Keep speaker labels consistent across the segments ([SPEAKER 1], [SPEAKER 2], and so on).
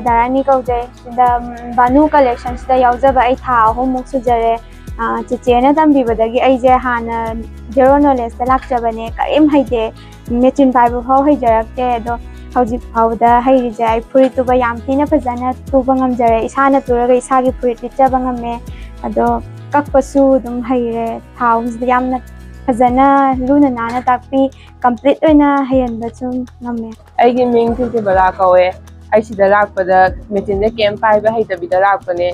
[SPEAKER 1] Radharani kaujai sida Banu collection sida yaujaba ai tha ahumuk sujare chichena tambibadagi aije hana zero knowledge da lakjabane karim haide machine fiber phau haijarakte do hojik phauda hairije ai furit tuba yam thina fazana tuba ngamjare isana turaga isagi furit lichaba ngame ado kakpasu dum haire thau sida yamna fazana luna nana takpi complete oina hayanba chum ngame
[SPEAKER 2] aigi ming thi bala kawe ai sida lakpada machine de kem paiba haidabida lakpane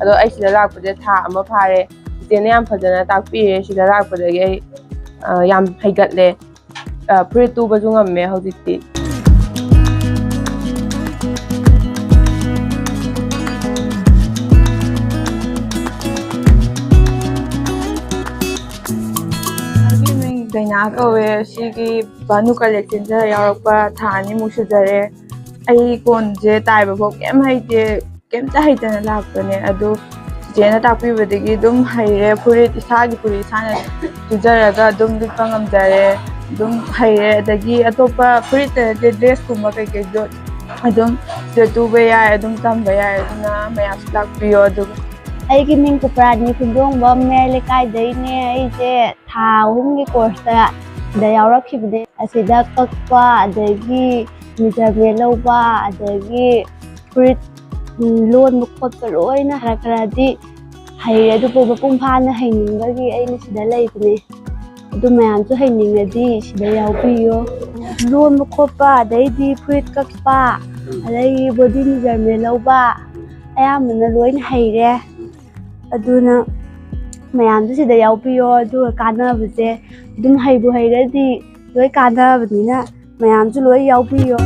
[SPEAKER 2] ado ai sida lakpada tha ama phare tene yam fazana takpi sida lakpada ge yam haigatle furit tuba jungamme hojikti Daina kawe sigi Banu collection ja yarakpa thani musujare ai kon je taiba bok kem haite kem ta haitana lakpane adu jena takpi badigi dum haire furit isagi furit sana tujaraga dum dipangam jare dum haire dagi atopa furit de dress kuma kai kai do adum de tuba ya adum tamba ya na maya lakpiyo adu
[SPEAKER 3] ai ki ming kuprani kudong ba mele kai dai ne ai je tha humgi course da yarak khibde asida kakpa adagi measurement loba adagi fruit loan mukot pa loina harakradi haire du po pung phana hainingagi ai ni sida leibne adu mayam chu hainingadi sida yaupiyo loan mukot pa dai di fruit kakpa adagi body measurement loba ayamna loin haire aduna mayam du sida yaupiyo adu kana buse dum haibu hairadi loi kana banina mayam chu loi yaupiyo